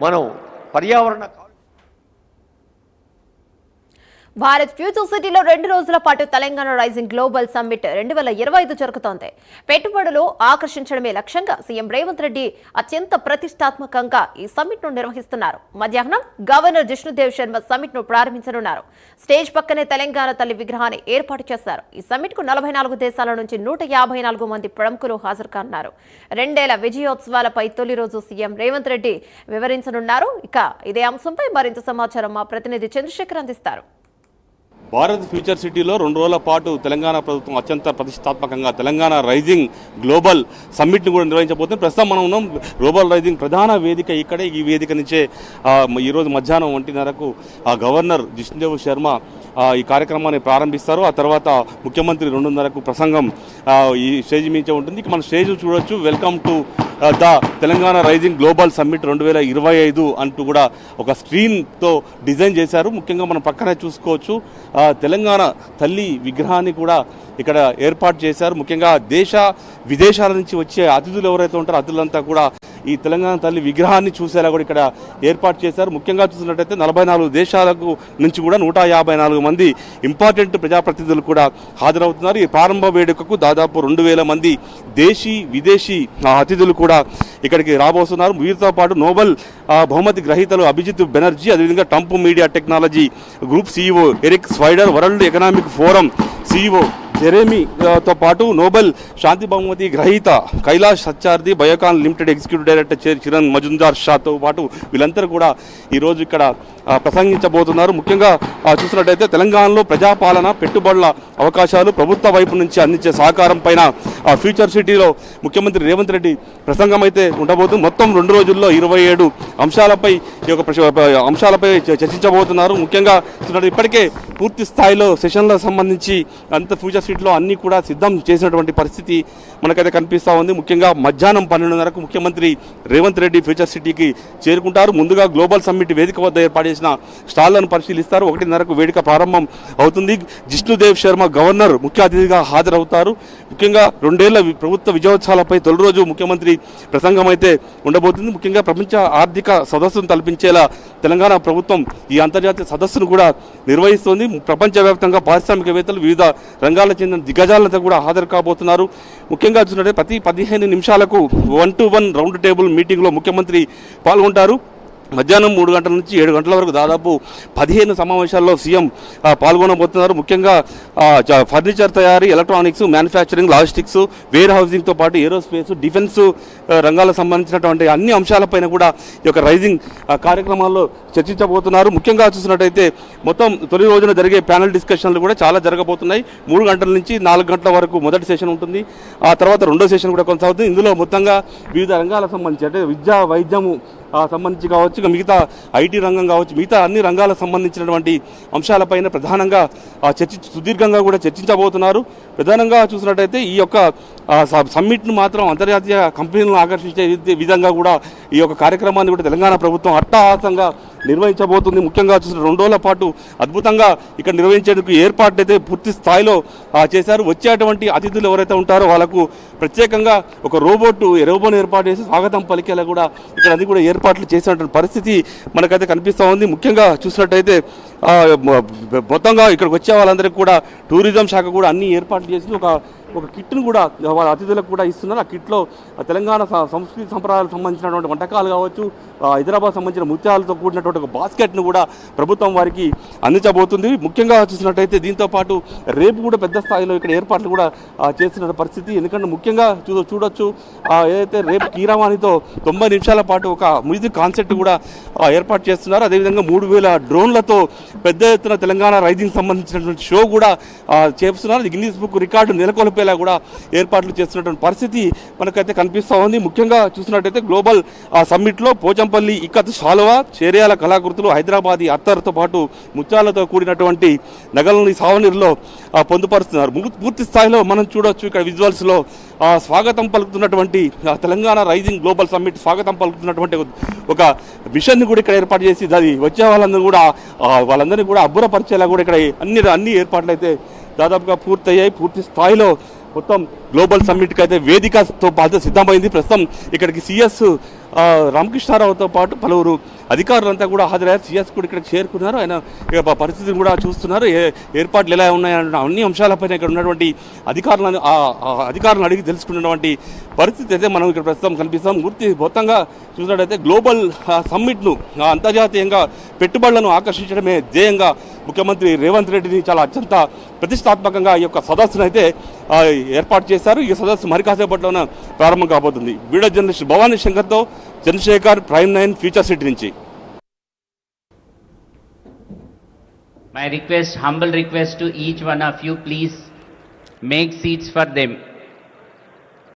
మనం పర్యావరణ భారత్ ఫ్యూచర్ సిటీలో 2 రోజుల పాటు తెలంగాణ రైజింగ్ గ్లోబల్ సమ్మిట్ 2025 జరుగుతోంది. పెట్టుబడులు ఆకర్షించడమే లక్ష్యంగా సీఎం రేవంత్ రెడ్డి అత్యంత ప్రతిష్టాత్మకంగా ఈ సమ్మిట్ ను నిర్వహిస్తున్నారు. మధ్యాహ్నం గవర్నర్ జిష్ణుదేవ్ శర్మ సమ్మిట్ ను ప్రారంభించనున్నారు. స్టేజ్ పక్కనే తెలంగాణ తల్లి విగ్రహాన్ని ఏర్పాటు చేశారు. ఈ సమ్మిట్ కు 44 దేశాల నుంచి 154 మంది ప్రముఖులు హాజరు కానున్నారు. 2 ఏళ్ల విజయోత్సవాలపై తొలి రోజు సీఎం రేవంత్ రెడ్డి వివరించనున్నారు. ఇక ఇదే అంశంపై మరింత సమాచారం మా ప్రతినిధి చంద్రశేఖర్ అందిస్తారు. భారత్ ఫ్యూచర్ సిటీలో 2 రోజుల పాటు తెలంగాణ ప్రభుత్వం అత్యంత ప్రతిష్టాత్మకంగా తెలంగాణ రైజింగ్ గ్లోబల్ సమ్మిట్ని కూడా నిర్వహించబోతుంది. ప్రస్తుతం మనం ఉన్నాం గ్లోబల్ రైజింగ్ ప్రధాన వేదిక ఇక్కడే. ఈ వేదిక నుంచే ఈరోజు మధ్యాహ్నం 1:30కు గవర్నర్ జిష్ణుదేవ్ శర్మ ఈ కార్యక్రమాన్ని ప్రారంభిస్తారు. ఆ తర్వాత ముఖ్యమంత్రి 2:30కు ప్రసంగం ఈ స్టేజ్ మీద ఉంటుంది. మన స్టేజ్ చూడొచ్చు. Welcome to the Telangana rising global summit 2025 అంటూ కూడా ఒక స్క్రీన్తో డిజైన్ చేశారు. ముఖ్యంగా మనం పక్కనే చూసుకోవచ్చు తెలంగాణ తల్లి విగ్రహాన్ని కూడా ఇక్కడ ఏర్పాటు చేశారు. ముఖ్యంగా దేశ విదేశాల నుంచి వచ్చే అతిథులు ఎవరైతే ఉంటారో అతిథులంతా కూడా ఈ తెలంగాణ తల్లి విగ్రహాన్ని చూసేలా కూడా ఇక్కడ ఏర్పాటు చేశారు. ముఖ్యంగా చూసినట్టయితే 44 దేశాలకు నుంచి కూడా 154 మంది ఇంపార్టెంట్ ప్రజాప్రతినిధులు కూడా హాజరవుతున్నారు. ఈ ప్రారంభ వేడుకకు దాదాపు 2000 మంది దేశీ విదేశీ అతిథులు కూడా ఇక్కడికి రాబోతున్నారు. వీరితో పాటు నోబెల్ బహుమతి గ్రహీతలు అభిజిత్ బెనర్జీ, అదేవిధంగా Trump media technology group CEO Eric Swider, world economic forum CEO జెరేమీతో పాటు నోబెల్ శాంతి బహుమతి గ్రహీత Kailash Satyarthi, Biocon limited executive director Kiran Mazumdar షాతో పాటు వీళ్ళందరూ కూడా ఈరోజు ఇక్కడ ప్రసంగించబోతున్నారు. ముఖ్యంగా చూసినట్టయితే తెలంగాణలో ప్రజాపాలన, పెట్టుబడుల అవకాశాలు, ప్రభుత్వ వైపు నుంచి అందించే సహకారం పైన ఫ్యూచర్ సిటీలో ముఖ్యమంత్రి రేవంత్ రెడ్డి ప్రసంగం అయితే ఉండబోతుంది. మొత్తం 2 రోజుల్లో 27 అంశాలపై అంశాలపై చర్చించబోతున్నారు. ముఖ్యంగా ఇప్పటికే పూర్తి స్థాయిలో సెషన్లకు సంబంధించి అంత ఫ్యూచర్ సిటీలో అన్ని కూడా సిద్ధం చేసినటువంటి పరిస్థితి మనకైతే కనిపిస్తూ ఉంది. ముఖ్యంగా మధ్యాహ్నం 12:30కు ముఖ్యమంత్రి రేవంత్ రెడ్డి ఫ్యూచర్ సిటీకి చేరుకుంటారు. ముందుగా గ్లోబల్ సమ్మిట్ వేదిక వద్ద ఏర్పాటు చేసిన స్టాళ్లను పరిశీలిస్తారు. 1:30కు వేదిక ప్రారంభం అవుతుంది. జిష్ణుదేవ్ శర్మ గవర్నర్ ముఖ్య అతిథిగా హాజరవుతారు. ముఖ్యంగా 2 ఏళ్ల ప్రభుత్వ విజయోత్సవాలపై తొలి రోజు ముఖ్యమంత్రి ప్రసంగం అయితే ఉండబోతుంది. ముఖ్యంగా ప్రపంచ ఆర్థిక సదస్సును తలపించేలా తెలంగాణ ప్రభుత్వం ఈ అంతర్జాతీయ సదస్సును కూడా నిర్వహిస్తోంది. ప్రపంచవ్యాప్తంగా పారిశ్రామికవేత్తలు, వివిధ రంగాలకు చెందిన దిగ్గజాలతో కూడా హాజరు కాబోతున్నారు. ముఖ్యంగా చూసినట్టే ప్రతి 15 నిమిషాలకు 1-to-1 రౌండ్ టేబుల్ మీటింగ్లో ముఖ్యమంత్రి పాల్గొంటారు. మధ్యాహ్నం 3 గంటల నుంచి 7 గంటల వరకు దాదాపు 15 సమావేశాల్లో సీఎం పాల్గొనబోతున్నారు. ముఖ్యంగా ఫర్నిచర్ తయారీ, ఎలక్ట్రానిక్స్, మ్యానుఫ్యాక్చరింగ్, లాజిస్టిక్స్, వేర్ హౌసింగ్తో పాటు ఏరోస్పేస్, డిఫెన్స్ రంగాలకు సంబంధించినటువంటి అన్ని అంశాలపైన కూడా ఈ యొక్క రైజింగ్ కార్యక్రమాల్లో చర్చించబోతున్నారు. ముఖ్యంగా చూసినట్టయితే మొత్తం తొలి రోజున జరిగే ప్యానెల్ డిస్కషన్లు కూడా చాలా జరగబోతున్నాయి. 3 గంటల నుంచి 4 గంటల వరకు మొదటి సెషన్ ఉంటుంది. ఆ తర్వాత రెండో సెషన్ కూడా కొనసాగుతుంది. ఇందులో మొత్తంగా వివిధ రంగాలకు సంబంధించి అంటే విద్య, వైద్యము సంబంధించి కావచ్చు, మిగతా ఐటీ రంగం కావచ్చు, మిగతా అన్ని రంగాలకు సంబంధించినటువంటి అంశాలపైన ప్రధానంగా సుదీర్ఘంగా కూడా చర్చించబోతున్నారు. ప్రధానంగా చూసినట్టయితే ఈ యొక్క సమ్మిట్ను మాత్రం అంతర్జాతీయ కంపెనీలను ఆకర్షించే విధంగా కూడా ఈ యొక్క కార్యక్రమాన్ని కూడా తెలంగాణ ప్రభుత్వం అట్టహాసంగా నిర్వహించబోతుంది. ముఖ్యంగా చూసిన 2 రోజుల పాటు అద్భుతంగా ఇక్కడ నిర్వహించేందుకు ఏర్పాట్లు అయితే పూర్తి స్థాయిలో చేశారు. వచ్చేటువంటి అతిథులు ఎవరైతే ఉంటారో వాళ్ళకు ప్రత్యేకంగా ఒక రోబోను ఏర్పాటు చేసి స్వాగతం పలికేలా కూడా ఇక్కడ అది కూడా ఏర్పాట్లు చేసినటువంటి పరిస్థితి మనకైతే కనిపిస్తూ ఉంది. ముఖ్యంగా చూసినట్టయితే మొత్తంగా ఇక్కడికి వచ్చే వాళ్ళందరికీ కూడా టూరిజం శాఖ కూడా అన్ని ఏర్పాట్లు చేసి ఒక కిట్ను కూడా వాళ్ళ అతిథులకు కూడా ఇస్తున్నారు. ఆ కిట్లో తెలంగాణ సంస్కృతి సంప్రదాయాలకు సంబంధించినటువంటి వంటకాలు కావచ్చు, హైదరాబాద్ సంబంధించిన ముత్యాలతో కూడినటువంటి ఒక బాస్కెట్ను కూడా ప్రభుత్వం వారికి అందించబోతుంది. ముఖ్యంగా చూసినట్టయితే దీంతో పాటు రేపు కూడా పెద్ద స్థాయిలో ఇక్కడ ఏర్పాట్లు కూడా చేస్తున్న పరిస్థితి. ఎందుకంటే ముఖ్యంగా చూడొచ్చు ఏదైతే రేపు కీరవాణితో 90 నిమిషాల పాటు ఒక మ్యూజిక్ కాన్సెప్ట్ కూడా ఏర్పాటు చేస్తున్నారు. అదేవిధంగా 3000 డ్రోన్లతో పెద్ద ఎత్తున తెలంగాణ రైజింగ్ సంబంధించినటువంటి షో కూడా చేస్తున్నారు. గిన్నీస్ బుక్ రికార్డు నెలకొల్పేలా కూడా ఏర్పాట్లు చేస్తున్నటువంటి పరిస్థితి మనకైతే కనిపిస్తూ ఉంది. ముఖ్యంగా చూసినట్టయితే గ్లోబల్ సమ్మిట్లో పోచంపల్లి ఇక్కత్ శాలువా, చేర్యాల కళాకృతులు, హైదరాబాదీ అత్తర్తో పాటు ముత్యాలతో కూడినటువంటి నగలని సావనీరులో పొందుపరుస్తున్నారు. పూర్తి స్థాయిలో మనం చూడొచ్చు ఇక్కడ విజువల్స్లో స్వాగతం పలుకుతున్నటువంటి తెలంగాణ రైజింగ్ గ్లోబల్ సమ్మిట్ స్వాగతం పలుకుతున్నటువంటి ఒక మిషన్ని కూడా ఇక్కడ ఏర్పాటు చేసి అది వచ్చే వాళ్ళందరినీ కూడా అబ్బురపరిచేలా కూడా ఇక్కడ అన్ని ఏర్పాట్లు అయితే దాదాపుగా పూర్తయ్యాయి. పూర్తి స్థాయిలో మొత్తం గ్లోబల్ సమ్మిట్కి అయితే వేదికతో పాటు సిద్ధమైంది. ప్రస్తుతం ఇక్కడికి CS రామకృష్ణారావుతో పాటు పలువురు అధికారులంతా కూడా హాజరయ్యారు. సిఎస్ కూడా ఇక్కడికి చేరుకున్నారు. ఆయన పరిస్థితిని కూడా చూస్తున్నారు. ఏర్పాట్లు ఎలా ఉన్నాయన్న అన్ని అంశాలపైన ఇక్కడ ఉన్నటువంటి అధికారులను అడిగి తెలుసుకున్నటువంటి పరిస్థితి అయితే మనం ఇక్కడ ప్రస్తుతం కనిపిస్తాం. మొత్తంగా చూసినట్టయితే గ్లోబల్ సమ్మిట్ను అంతర్జాతీయంగా పెట్టుబడులను ఆకర్షించడమే ధ్యేయంగా ముఖ్యమంత్రి రేవంత్ రెడ్డిని చాలా అత్యంత ప్రతిష్టాత్మకంగా ఈ యొక్క సదస్సును అయితే ఏర్పాటు చేశారు. ఈ సదస్సు మరి కాసేపట్లోనే ప్రారంభం కాబోతుంది. వీడియో జర్నలిస్ట్ భవానీ శంకర్తో చంద్రశేఖర్, Prime9 ఫ్యూచర్ సిటీ నుంచి. My request, humble request to each one of you, please make seats for them.